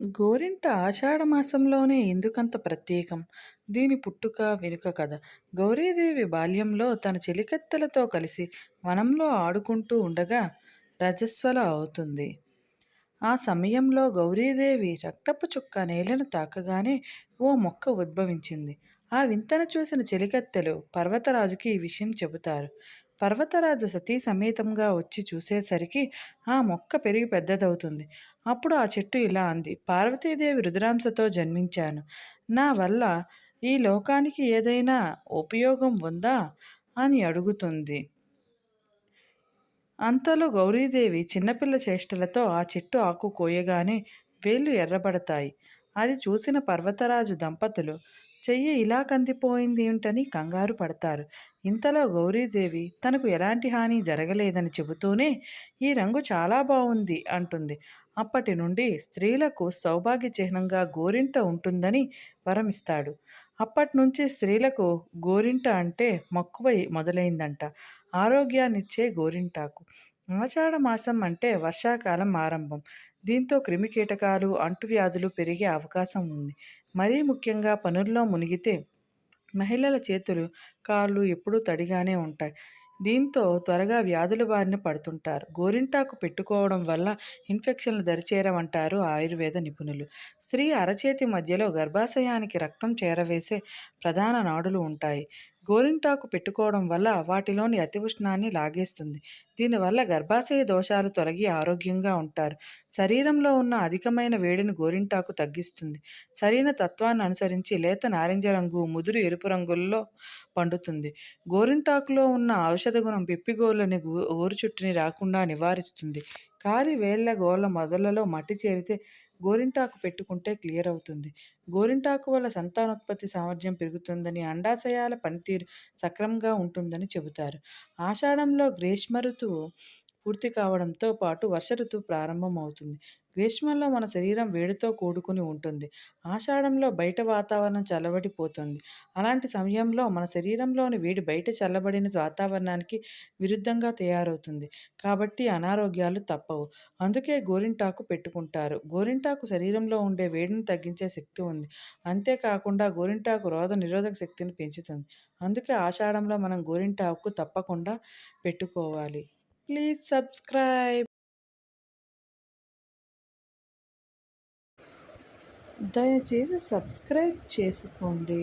గోరింట ఆషాఢ మాసంలోనే ఎందుకంత ప్రత్యేకం? దీని పుట్టుక, వెనుక కథ. గౌరీదేవి బాల్యంలో తన చెలికత్తెలతో కలిసి వనంలో ఆడుకుంటూ ఉండగా రజస్వల అవుతుంది. ఆ సమయంలో గౌరీదేవి రక్తపు చుక్క నేలను తాకగానే ఓ మొక్క ఉద్భవించింది. ఆ వింతను చూసిన చెలికత్తెలు పర్వతరాజుకి ఈ విషయం చెబుతారు. పర్వతరాజు సతీ సమేతంగా వచ్చి చూసేసరికి ఆ మొక్క పెరిగి పెద్దదవుతుంది. అప్పుడు ఆ చెట్టు ఇలా అంది: పార్వతీదేవి రుద్రాంశతో జన్మించాను. నా వల్ల ఈ లోకానికి ఏదైనా ఉపయోగం ఉందా అని అడుగుతుంది. అంతలో గౌరీదేవి చిన్నపిల్ల చేష్టలతో ఆ చెట్టు ఆకు కోయగానే వేళ్ళు ఎర్రబడతాయి. అది చూసిన పర్వతరాజు దంపతులు చెయ్యి ఇలా కందిపోయింది ఏమిటని కంగారు పడతారు. ఇంతలో గౌరీదేవి తనకు ఎలాంటి హాని జరగలేదని చెబుతూనే ఈ రంగు చాలా బాగుంది అంటుంది. అప్పటి నుండి స్త్రీలకు సౌభాగ్య చిహ్నంగా గోరింట ఉంటుందని వరమిస్తాడు. అప్పటి నుంచి స్త్రీలకు గోరింట అంటే మక్కువ మొదలైందంట. ఆరోగ్యాన్నిచ్చే గోరింటాకు. ఆషాఢ మాసం అంటే వర్షాకాలం ఆరంభం. దీంతో క్రిమికీటకాలు, అంటువ్యాధులు పెరిగే అవకాశం ఉంది. మరీ ముఖ్యంగా పనుల్లో మునిగితే మహిళల చేతులు, కాళ్ళు ఎప్పుడూ తడిగానే ఉంటాయి. దీంతో త్వరగా వ్యాధుల బారిన పడుతుంటారు. గోరింటాకు పెట్టుకోవడం వల్ల ఇన్ఫెక్షన్లు దరిచేరవంటారు ఆయుర్వేద నిపుణులు. స్త్రీ అరచేతి మధ్యలో గర్భాశయానికి రక్తం చేరవేసే ప్రధాన నాడులు ఉంటాయి. గోరింటాకు పెట్టుకోవడం వల్ల వాటిలోని అతి ఉష్ణాన్ని లాగేస్తుంది. దీనివల్ల గర్భాశయ దోషాలు తొలగి ఆరోగ్యంగా ఉంటారు. శరీరంలో ఉన్న అధికమైన వేడిని గోరింటాకు తగ్గిస్తుంది. సరైన తత్వాన్ని అనుసరించి లేత నారింజ రంగు, ముదురు ఎరుపు రంగుల్లో పండుతుంది. గోరింటాకులో ఉన్న ఔషధ గుణం పిప్పిగోళ్ళని, గోరుచుట్టుని రాకుండా నివారిస్తుంది. కాలి వేళ్ల గోళ్ళ మొదళ్లలో మట్టి చేరితే గోరింటాకు పెట్టుకుంటే క్లియర్ అవుతుంది. గోరింటాకు వల్ల సంతానోత్పత్తి సామర్థ్యం పెరుగుతుందని, అండాశయాల పనితీరు సక్రమంగా ఉంటుందని చెబుతారు. ఆషాఢంలో గ్రీష్మ ఋతువు పూర్తి కావడంతో పాటు వర్ష ఋతువు ప్రారంభమవుతుంది. గ్రీష్మంలో మన శరీరం వేడితో కూడుకుని ఉంటుంది. ఆషాఢంలో బయట వాతావరణం చల్లబడిపోతుంది. అలాంటి సమయంలో మన శరీరంలోని వేడి బయట చల్లబడిన వాతావరణానికి విరుద్ధంగా తయారవుతుంది. కాబట్టి అనారోగ్యాలు తప్పవు. అందుకే గోరింటాకు పెట్టుకుంటారు. గోరింటాకు శరీరంలో ఉండే వేడిని తగ్గించే శక్తి ఉంది. అంతేకాకుండా గోరింటాకు రోగ నిరోధక శక్తిని పెంచుతుంది. అందుకే ఆషాఢంలో మనం గోరింటాకు తప్పకుండా పెట్టుకోవాలి. Please subscribe. దయచేసి సబ్స్క్రైబ్ చేసుకోండి.